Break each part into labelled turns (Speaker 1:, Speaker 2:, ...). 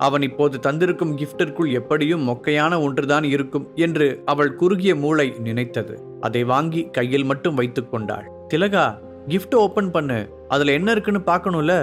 Speaker 1: அவன் இப்போது தந்திருக்கும் கிஃப்டிற்குள் எப்படியும் மொக்கையான ஒன்றுதான் இருக்கும் என்று அவள் குறுகிய மூளை நினைத்தது. அதை வாங்கி கையில் மட்டும் வைத்துக் கொண்டாள். திலகா, கிஃப்ட் ஓபன் பண்ணு, அதுல என்ன இருக்குன்னு பார்க்கணும்ல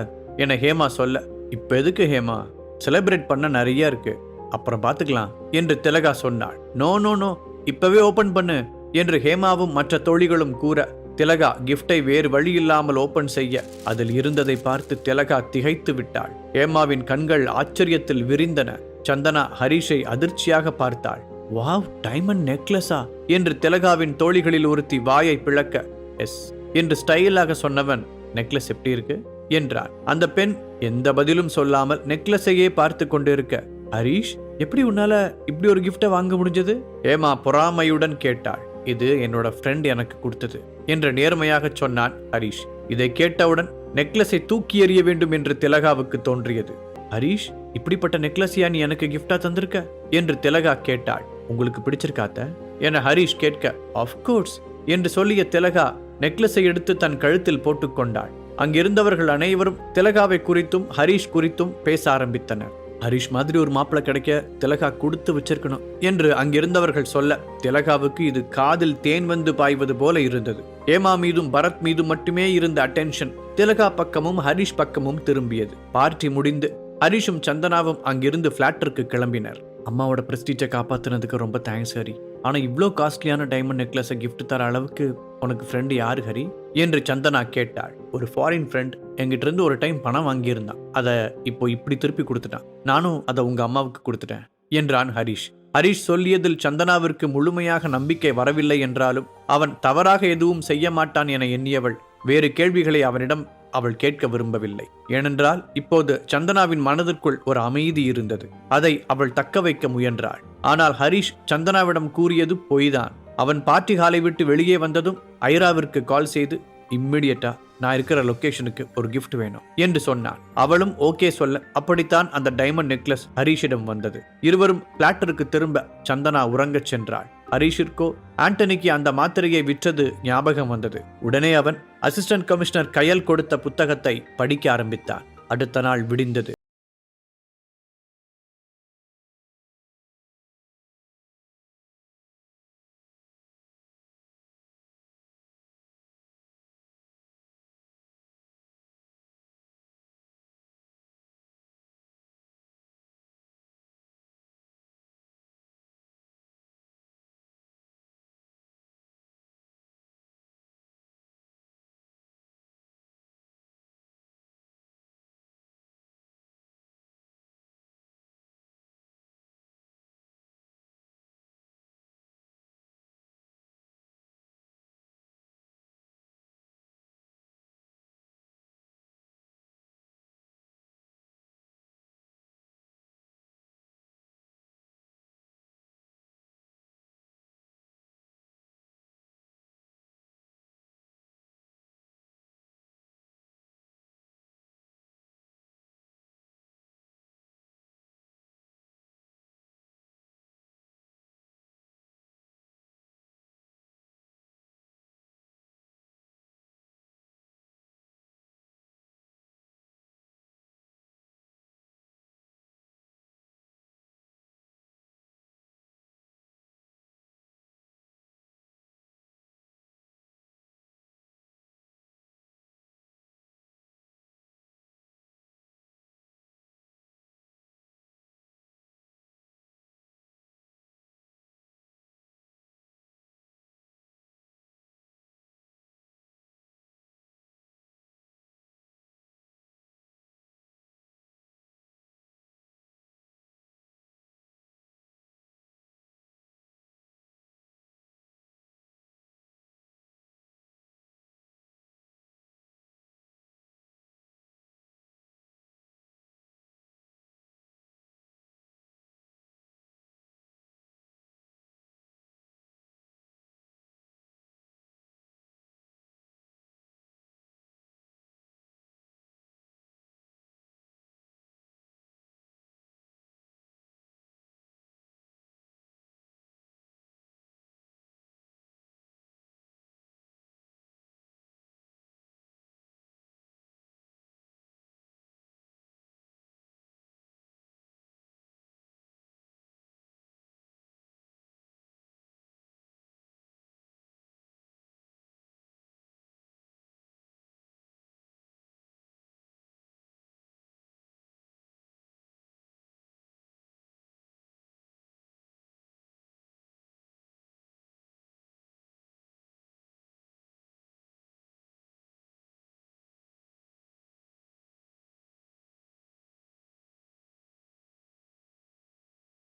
Speaker 1: என ஹேமா சொல்ல, இப்ப எதுக்கு ஹேமா, செலிப்ரேட் பண்ண நிறைய இருக்கு, அப்புறம் பார்த்துக்கலாம் என்று திலகா சொன்னாள். நோ நோ நோ, இப்பவே ஓபன் பண்ணு என்று ஹேமாவும் மற்ற தோழிகளும் கூற, திலகா கிஃப்டை வேறு வழியில்லாமல் ஓபன் செய்ய அதில் இருந்ததை பார்த்து திலகா திகைத்து விட்டாள். ஹேமாவின் கண்கள் ஆச்சரியத்தில் விரிந்தன. சந்தனா ஹரிஷை அதிர்ச்சியாக பார்த்தாள். வாவ், டைமண்ட் நெக்லஸா என்று திலகாவின் தோழிகளில் ஒருத்தி வாயை பிளக்க, எஸ் என்று ஸ்டைலாக சொன்னவன், நெக்லஸ் எப்படி இருக்கு என்றான். அந்த பெண் எந்த பதிலும் சொல்லாமல் நெக்லஸையே பார்த்து கொண்டிருக்க, ஹரிஷ், எப்படி உன்னால இப்படி ஒரு கிஃப்டை வாங்க முடிஞ்சது? ஹேமா பொறாமையுடன் கேட்டாள். இது என்னோட ஃப்ரெண்ட் எனக்கு கொடுத்தது என்று நேர்மையாக சொன்னான் ஹரிஷ். இதை கேட்டவுடன் நெக்லஸை தூக்கி எறிய வேண்டும் என்று திலகாவுக்கு தோன்றியது. ஹரிஷ், இப்படிப்பட்ட நெக்லஸையா நீ எனக்கு கிஃப்டா தந்திருக்க என்று திலகா கேட்டாள். உங்களுக்கு பிடிச்சிருக்காத்த என ஹரிஷ் கேட்க, ஆஃப்கோர்ஸ் என்று சொல்லிய திலகா நெக்லஸை எடுத்து தன் கழுத்தில் போட்டுக்கொண்டாள். அங்கிருந்தவர்கள் அனைவரும் திலகாவை குறித்தும் ஹரிஷ் குறித்தும் பேச ஆரம்பித்தனர். ஹரிஷ் மாதிரி ஒரு மாப்பிள்ளை கிடைக்க திலகா கொடுத்து வச்சிருக்கணும் என்று அங்கிருந்தவர்கள் சொல்ல, திலகாவுக்கு இது காதில் தேன் வந்து பாய்வது போல இருந்தது. ஹேமா மீதும் பரத் மீதும் மட்டுமே இருந்த அட்டென்ஷன் திலகா பக்கமும் ஹரிஷ் பக்கமும் திரும்பியது. பார்ட்டி முடிந்து ஹரிஷும் சந்தனாவும் அங்கிருந்து பிளாட்டிற்கு கிளம்பினர். அம்மாவோட பிரஸ்டீஜை காப்பாத்தினதுக்கு ரொம்ப தேங்க்ஸ் ஹரி. ஆனா இவ்வளோ காஸ்ட்லியான டைமண்ட் நெக்லஸை கிஃப்ட் தர அளவுக்கு உனக்கு ஃப்ரெண்டு யாரு ஹரி என்று சந்தனா கேட்டாள். ஒரு ஃபாரின் ஃப்ரெண்ட் என்கிட்ட இருந்து ஒரு டைம் பணம் வாங்கியிருந்தான், அதை இப்போ இப்படி திருப்பி கொடுத்துட்டான், நானும் அதை உங்க அம்மாவுக்கு கொடுத்துட்டேன் என்றான் ஹரிஷ். ஹரிஷ் சொல்லியதில் சந்தனாவிற்கு முழுமையாக நம்பிக்கை வரவில்லை என்றாலும் அவன் தவறாக எதுவும் செய்ய மாட்டான் என எண்ணியவள் வேறு கேள்விகளை அவனிடம் அவள் கேட்க விரும்பவில்லை. ஏனென்றால் இப்போது சந்தனாவின் மனதிற்குள் ஒரு அமைதி இருந்தது. அதை அவள் தக்க வைக்க முயன்றாள். ஆனால் ஹரிஷ் சந்தனாவிடம் கூறியது பொய்தான். அவன் பார்ட்டி ஹாலை விட்டு வெளியே வந்ததும் ஐராவிற்கு கால் செய்து, இம்மிடியட்டா நான் இருக்கிற லொகேஷனுக்கு ஒரு கிஃப்ட் வேணும் என்று சொன்னான். அவளும் ஓகே சொல்ல, அப்படித்தான் அந்த டைமண்ட் நெக்லஸ் ஹரிஷிடம் வந்தது. இருவரும் பிளாட்டிற்கு திரும்ப சந்தனா உறங்கச் சென்றாள். ஹரிஷிற்கோ ஆண்டனிக்கு அந்த மாத்திரையை விற்றது ஞாபகம் வந்தது. உடனே அவன் அசிஸ்டன்ட் கமிஷனர் கயல் கொடுத்த புத்தகத்தை படிக்க ஆரம்பித்தான். அடுத்த நாள் விடிந்தது.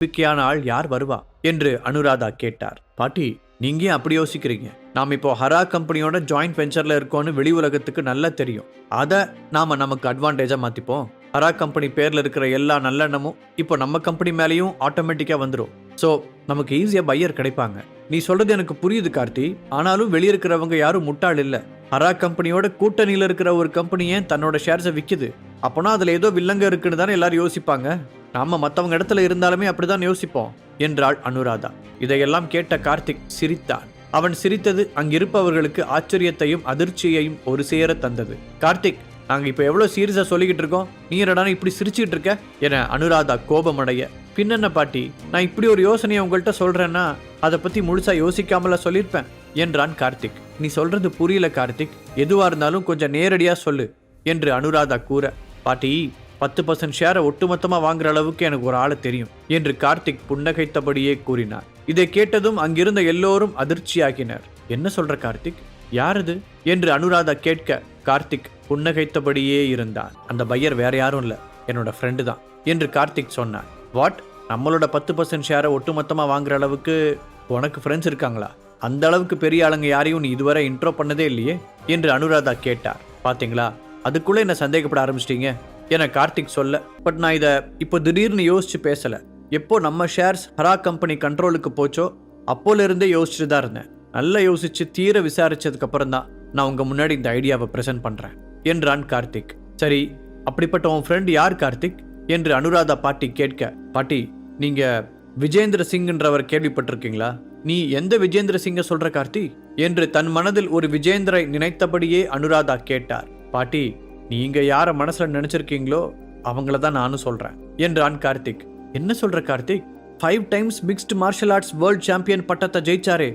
Speaker 1: நம்பிக்கையான ஆள் யார் வருவா என்று அனுராதா கேட்டார். பாட்டி, நீங்க ஏன் அப்படி யோசிக்கிறீங்க? நாம் இப்போ ஹரா கம்பெனியோட ஜாயிண்ட் வெஞ்சர்ல இருக்கோன்னு வெளி உலகத்துக்கு நல்லா தெரியும். அதை நாம நமக்கு அட்வான்டேஜா மாத்திப்போம். ஹரா கம்பெனி பேர்ல இருக்கிற எல்லா நல்லெண்ணமும் இப்போ நம்ம கம்பெனி மேலேயும் ஆட்டோமேட்டிக்கா வந்துடும். ஸோ நமக்கு ஈஸியா பையர் கிடைப்பாங்க. நீ சொல்றது எனக்கு புரியுது கார்த்தி. ஆனாலும் வெளியே இருக்கிறவங்க யாரும் முட்டாள் இல்ல. ஹரா கம்பெனியோட கூட்டணியில இருக்கிற ஒரு கம்பெனி ஏன் தன்னோட ஷேர்ஸை விற்குது? அப்போனா அதுல ஏதோ வில்லங்க இருக்குன்னு தானே எல்லாரும் யோசிப்பாங்க. நாம மற்றவங்க இடத்துல இருந்தாலுமே அப்படிதான் யோசிப்போம் என்றாள் அனுராதா. இதையெல்லாம் கேட்ட கார்த்திக் சிரித்தான். அவன் சிரித்தது அங்கிருப்பவர்களுக்கு ஆச்சரியத்தையும் அதிர்ச்சியையும் ஒரு சேர தந்தது. கார்த்திக், நாங்க இப்ப எவ்வளவு சீரியஸா சொல்லிக்கிட்டு இருக்கோம், நீ என்னடானா இப்படி சிரிச்சுட்டு இருக்க என அனுராதா கோபமடைய, பின்னென்ன பாட்டி, நான் இப்படி ஒரு யோசனையை உங்கள்கிட்ட சொல்றேன்னா அதை பத்தி முழுசா யோசிக்காமல சொல்லியிருப்பேன் என்றான் கார்த்திக். நீ சொல்றது புரியல கார்த்திக், எதுவா இருந்தாலும் கொஞ்சம் நேரடியா சொல்லு என்று அனுராதா கூற, பாட்டி 10% ஷேரை ஒட்டுமொத்தமா வாங்குற அளவுக்கு எனக்கு ஒரு ஆளை தெரியும் என்று கார்த்திக் புன்னகைத்தபடியே கூறினார். இதை கேட்டதும் அங்கிருந்த எல்லோரும் அதிர்ச்சியாகினர். என்ன சொல்ற கார்த்திக், யாரது என்று அனுராதா கேட்க கார்த்திக் புன்னகைத்தபடியே இருந்தான். அந்த பையர் வேற யாரும் இல்ல, என்னோட ஃப்ரெண்டு தான் என்று கார்த்திக் சொன்னார். வாட், நம்மளோட 10% ஷேரை ஒட்டுமொத்தமா வாங்குற அளவுக்கு உனக்கு ஃப்ரெண்ட்ஸ் இருக்காங்களா? அந்த அளவுக்கு பெரிய ஆளுங்க யாரையும் நீ இதுவரை இன்ட்ரோ பண்ணதே இல்லையே என்று அனுராதா கேட்டார். பாத்தீங்களா, அதுக்குள்ள என்ன சந்தேகப்பட ஆரம்பிச்சிட்டீங்க என கார்த்திக் சொல்ல, பட் நான் இதை இப்போ திடீர்னு யோசிச்சு பேசல. எப்போ நம்ம ஷேர்ஸ் ஹரா கம்பெனி கண்ட்ரோலுக்கு போச்சோ அப்போல இருந்தே யோசிச்சுட்டு தான் இருந்தேன். நல்லா யோசிச்சு தீர விசாரிச்சதுக்கு அப்புறம் தான் நான் உங்க முன்னாடி இந்த ஐடியாவை பிரசன்ட் பண்றேன் என்றான் கார்த்திக். சரி, அப்படிப்பட்ட உன் ஃப்ரெண்ட் யார் கார்த்திக் என்று அனுராதா பாட்டி கேட்க, பாட்டி, நீங்க விஜேந்திர சிங்ன்றவர் கேள்விப்பட்டிருக்கீங்களா? நீ எந்த விஜேந்திர சிங்க சொல்ற கார்த்தி என்று தன் மனதில் ஒரு விஜேந்திரை நினைத்தபடியே அனுராதா கேட்டார். பாட்டி, நீங்க யார மனசுல நினைச்சிருக்கீங்களோ அவங்கள தான் நானும் சொல்றேன் என்றான் கார்த்திக். என்ன சொல்ற Karthik? 5 times mixed martial arts world champion பட்டத்தை ஜெயிச்சாரே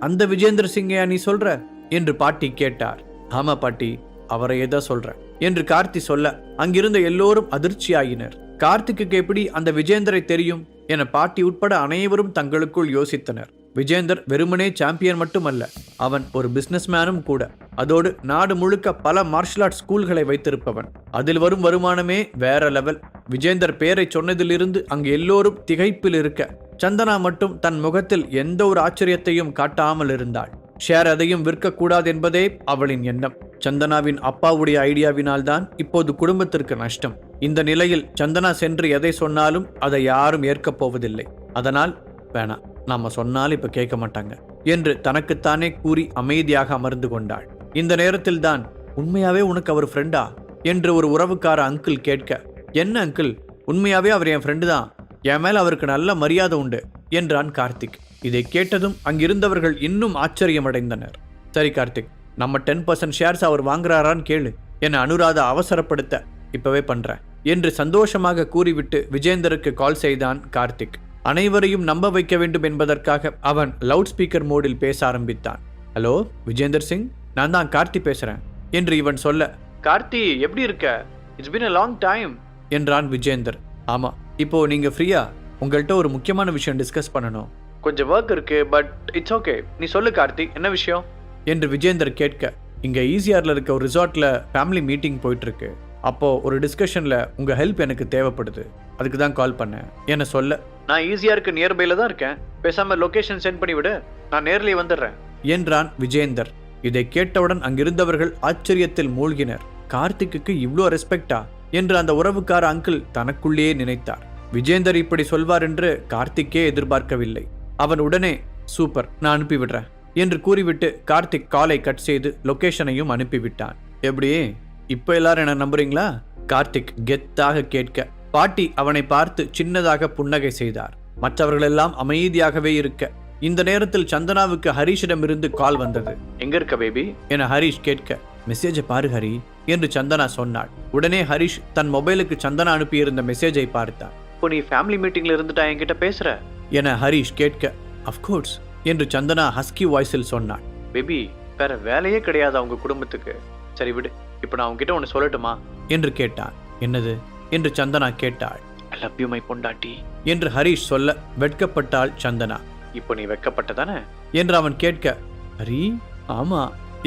Speaker 1: அந்த விஜேந்திர சிங்கையா நீ சொல்ற என்று பாட்டி கேட்டார். ஆமா பாட்டி, அவரையே தான் சொல்றேன் என்று கார்த்தி சொல்ல அங்கிருந்த எல்லோரும் அதிர்ச்சியாகினர். கார்த்திக்கு எப்படி அந்த விஜேந்தரை தெரியும் என பாட்டி உட்பட அனைவரும் தங்களுக்குள் யோசித்தனர். விஜேந்தர் வெறுமனே சாம்பியன் மட்டுமல்ல, அவன் ஒரு பிசினஸ் மேனும் கூட. அதோடு நாடு முழுக்க பல மார்ஷல் ஆர்ட் ஸ்கூல்களை வைத்திருப்பவன். அதில் வரும் வருமானமே வேற லெவல். விஜேந்தர் பேரை சொன்னதிலிருந்து அங்கு எல்லோரும் திகைப்பில் இருக்க, சந்தனா மட்டும் தன் முகத்தில் எந்த ஒரு ஆச்சரியத்தையும் காட்டாமல் இருந்தாள். ஷேர் அதையும் விற்கக்கூடாது என்பதே அவளின் எண்ணம். சந்தனாவின் அப்பாவுடைய ஐடியாவினால் தான் இப்போது குடும்பத்திற்கு நஷ்டம். இந்த நிலையில் சந்தனா சென்று எதை சொன்னாலும் அதை யாரும் ஏற்கப் போவதில்லை. அதனால் வேணாம், நாம சொன்னாலும் இப்ப கேட்க மாட்டாங்க என்று தனக்குத்தானே கூறி அமைதியாக அமர்ந்து கொண்டாள். இந்த நேரத்தில் தான், உண்மையாவே உனக்கு அவர் ஃப்ரெண்டா என்று ஒரு உறவுக்கார அங்கிள் கேட்க, என்ன அங்கிள், உண்மையாவே அவர் என் ஃப்ரெண்டு தான், என் மேல அவருக்கு நல்ல மரியாதை உண்டு என்றான் கார்த்திக். இதை கேட்டதும் அங்கிருந்தவர்கள் இன்னும் ஆச்சரியமடைந்தனர். சரி கார்த்திக், நம்ம 10% ஷேர்ஸ் அவர் வாங்குறாரான்னு கேளு என அனுராதா அவசரப்படுத்த, இப்பவே பண்றேன் என்று சந்தோஷமாக கூறிவிட்டு விஜேந்தருக்கு கால் செய்தான் கார்த்திக். அனைவரையும் நம்ப வைக்க வேண்டும் என்பதற்காக அவன் லவுட் ஸ்பீக்கர் மோடில் பேச ஆரம்பித்தான். ஹலோ விஜேந்தர் சிங், நான் தான் கார்த்தி பேசுறேன் என்று இவன் சொல்ல, கார்த்தி எப்படி இருக்க, it's been a long time என்றான் விஜேந்தர். ஆமா, இப்போ நீங்க ஃப்ரீயா? உங்கள்கிட்ட ஒரு முக்கியமான விஷயம் டிஸ்கஸ் பண்ணணும். கொஞ்சம் ஒர்க் இருக்கு, பட் இட்ஸ் ஓகே, நீ சொல்லு கார்த்தி, என்ன விஷயம் என்று விஜேந்தர் கேட்க, இங்க ஈசிஆர்ல இருக்க ஒரு ரிசார்ட்ல ஃபேமிலி மீட்டிங் போயிட்டு இருக்கு. அப்போ ஒரு டிஸ்கஷன்ல உங்க ஹெல்ப் எனக்கு தேவைப்படுது, அதுக்கு தான் கால் பண்ணேன் என சொல்ல, நான் ஈசிஆருக்கு நியர்பைல தான் இருக்கேன், பேசாம லொகேஷன் சென்ட் பண்ணி விடு, நான் நேர்லயே வந்துடுறேன் என்றான் விஜேந்தர். இதை கேட்டவுடன் அங்கிருந்தவர்கள் ஆச்சரியத்தில் மூழ்கினர். கார்த்திக்கு இவ்ளோ ரெஸ்பெக்டா என்று அந்த உறவுக்கார அங்கிள் தனக்குள்ளேயே நினைத்தார். விஜேந்தர் இப்படி சொல்வார் என்று கார்த்திக்கே எதிர்பார்க்கவில்லை. அவன் உடனே, சூப்பர், நான் அனுப்பிவிடுறேன் என்று கூறிவிட்டு கார்த்திக் காலை கட் செய்து லொகேஷனையும் அனுப்பிவிட்டான். எப்படி, இப்ப எல்லாரும் என்ன நம்புறீங்களா? கார்த்திக் கெத்தாக கேட்க, பாட்டி அவனை பார்த்து சின்னதாக புன்னகை செய்தார். மற்றவர்களெல்லாம் அமைதியாகவே இருக்க, இந்த நேரத்தில் சந்தனாவுக்கு ஹரிஷிடம் இருந்து கால் வந்தது. எங்க இருக்க பேபி என ஹரிஷ் கேட்க, மெசேஜை பாரு ஹரி என்று சந்தனா சொன்னாள். உடனே ஹரிஷ் தன் மொபைலுக்கு சந்தனா அனுப்பியிருந்த மெசேஜை பார்த்தான். இப்போ நீ ஃபேமிலி மீட்டிங்ல இருந்துட்டா என்கிட்ட பேசுற என ஹரிஷ் கேட்க, அஃப்கோர்ஸ் என்று சந்தனா ஹஸ்கி வாய்ஸில் சொன்னாள். பேபி, வேற வேலையே கிடையாது அவங்க குடும்பத்துக்கு. சரி விடு, இப்போ நான் உங்ககிட்ட ஒன்று சொல்லட்டுமா என்று கேட்டான். என்னது என்று சந்தனா கேட்டாள். ஐ லவ் யூ மை பொண்டாட்டி என்று ஹரிஷ் சொல்ல வெட்கப்பட்டாள் சந்தனா. இப்போ நீ வெட்கப்பட்டதானே என்று அவன் கேட்க, ஹரி ஆமா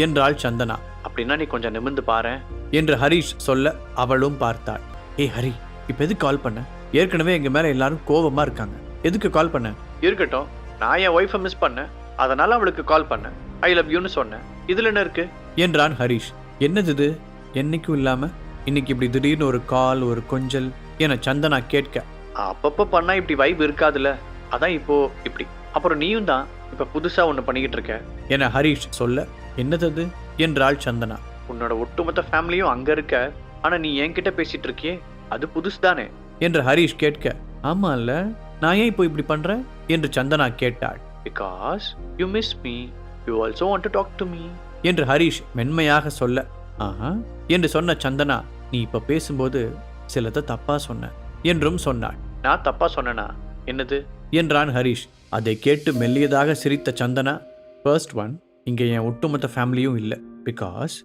Speaker 1: என்றாள் சந்தனா. அப்படின்னா நீ கொஞ்சம் நிமிர்ந்து பாரு என்று ஹரிஷ் சொல்ல அவளும் பார்த்தாள். ஏய் ஹரி, இப்ப எது கால் பண்ண? ஏற்கனவே எங்க மேல எல்லாரும் கோபமா இருக்காங்க. எதுக்கு கால் பண்ண? இருக்கட்டும், நான் என் ஒய்ஃபை மிஸ் பண்ணேன், அதனால அவளுக்கு கால் பண்ணேன். ஐ லவ் யூன்னு சொன்னேன். இதுல என்ன இருக்கு என்றான் ஹரிஷ். என்னது இது? என்னைக்கும் இல்லாம இன்னைக்கு இப்படி திடீர்னு ஒரு கால், ஒரு கொஞ்சல் என சந்தனா கேட்க, அப்பப்ப பண்ணா இப்படி வைப் இருக்காதுல்ல, அதான் இப்போ இப்படி. அப்புறம் நீயும் தான் இப்ப புதுசா ஒண்ணு பண்ணிக்கிட்டு இருக்க என ஹரிஷ் சொல்ல, என்னது அது என்றாள் சந்தனா. உன்னோட ஒட்டுமொத்த ஃபேமிலியும் அங்க இருக்க, ஆனா நீ என்கிட்ட பேசிட்டு இருக்கியே, அது புதுசு தானே என்று ஹரிஷ் கேட்க, ஆமா இல்ல, நான் ஏன் இப்போ இப்படி பண்றேன் என்று சந்தனா கேட்டாள். Because you miss me, you also want to talk to me என்று ஹரிஷ் மென்மையாக சொல்ல, ஆஹா என்று சொன்ன சந்தனா, நீ இப்ப பேசும்போது சிலதை தப்பா சொன்ன என்றும் சொன்னாள். நான் தப்பா சொன்னனா? என்னது என்றான் ஹரிஷ். அதை கேட்டு மெல்லியதாக சிரித்த சந்தனா, ஃபர்ஸ்ட் ஒன், இங்க என் ஒட்டுமொத்த ஃபேமிலியும் இல்லை, பிகாஸ்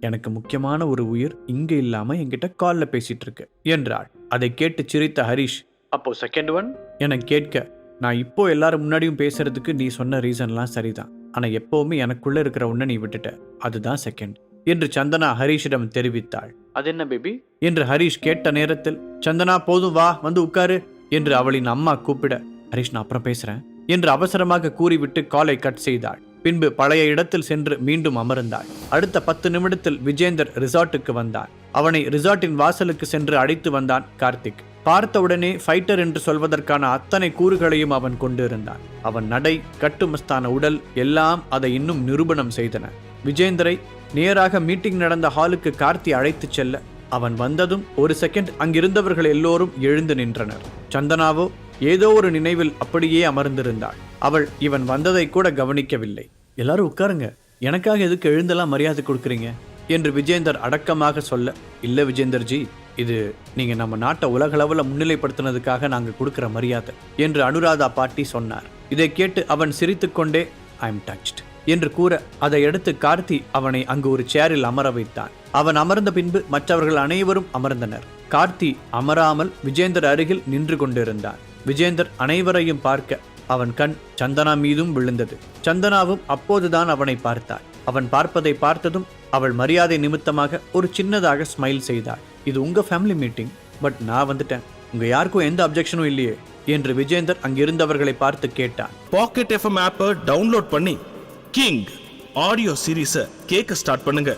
Speaker 1: எனக்கு முக்கியமான ஒரு உயிர் இங்க இல்லாம என்கிட்ட கால்ல பேசிட்டு இருக்கு என்றாள். அதை கேட்டு சிரித்த ஹரிஷ், அப்போ செகண்ட் ஒன் என கேட்க, நான் இப்போ எல்லாரும் முன்னாடியும் பேசுறதுக்கு நீ சொன்ன ரீசன்லாம் சரிதான், ஆனா எப்பவுமே எனக்குள்ள இருக்கிற ஒன்ன நீ விட்டுட்ட, அதுதான் செகண்ட் என்று சந்தனா ஹரிஷிடம் தெரிவித்தாள். அது என்ன பேபி என்று ஹரிஷ் கேட்ட நேரத்தில், சந்தனா போதும் வா வந்து உட்காரு என்று அவளின் அம்மா கூப்பிட, ஹரிஷ் நான் அப்புறம் பேசுறேன் என்று அவசரமாக கூறிவிட்டு காலை கட் செய்தாள். பின்பு பழைய இடத்தில் சென்று மீண்டும் அமர்ந்தாள். அடுத்த 10 நிமிடத்தில் விஜேந்தர் ரிசார்ட்டுக்கு வந்தான். அவனை ரிசார்ட்டின் வாசலுக்கு சென்று அழைத்து வந்தான் கார்த்திக். பார்த்தவுடனே ஃபைட்டர் என்று சொல்வதற்கான அத்தனை கூறுகளையும் அவன் கொண்டிருந்தான். அவன் நடை, கட்டுமஸ்தான உடல் எல்லாம் அதை இன்னும் நிரூபணம் செய்தன. விஜேந்தரை நேராக மீட்டிங் நடந்த ஹாலுக்கு கார்த்தி அழைத்து செல்ல, அவன் வந்ததும் ஒரு செகண்ட் அங்கிருந்தவர்கள் எல்லோரும் எழுந்து நின்றனர். சந்தனாவோ ஏதோ ஒரு நினைவில் அப்படியே அமர்ந்திருந்தாள். அவள் இவன் வந்ததை கூட கவனிக்கவில்லை. எல்லாரும் உட்காருங்க, எனக்காக எதுக்கு எழுந்தெல்லாம் மரியாதை கொடுக்குறீங்க என்று விஜேந்தர் அடக்கமாக சொல்ல, இல்ல விஜேந்தர்ஜி, இது நீங்க நம்ம நாட்டை உலகளவில் முன்னிலைப்படுத்தினதுக்காக நாங்க கொடுக்கிற மரியாதை என்று அனுராதா பாட்டி சொன்னார். இதை கேட்டு அவன் சிரித்துக்கொண்டே, ஐ எம் டச்ட் என்று கூற, அதை அடுத்து கார்த்தி அவனை அங்கு ஒரு சேரில் அமர வைத்தான். அவன் அமர்ந்த பின்பு மற்றவர்கள் அனைவரும் அமர்ந்தனர். கார்த்தி அமராமல் விஜேந்தர் அருகில் நின்று கொண்டிருந்தான். விஜேந்தர் அனைவரையும் பார்க்க அவன் கண் சந்தனா மீதும் விழுந்தது. சந்தனாவும் அப்போதுதான் அவனை பார்த்தாள். அவன் பார்ப்பதை பார்த்ததும் அவள் மரியாதை நிமித்தமாக ஒரு சின்னதாக ஸ்மைல் செய்தாள். இது உங்க ஃபேமிலி மீட்டிங், பட் நான் வந்துட்டேன், உங்க யாருக்கும் எந்த அப்ஜெக்ஷனும் இல்லையே என்று விஜேந்தர் அங்கிருந்தவர்களை பார்த்து கேட்டான்.
Speaker 2: பாக்கெட் எஃப்எம் ஆப்பை டவுன்லோட் பண்ணி கிங் ஆடியோ சீரீஸை கேட்க ஸ்டார்ட் பண்ணுங்க.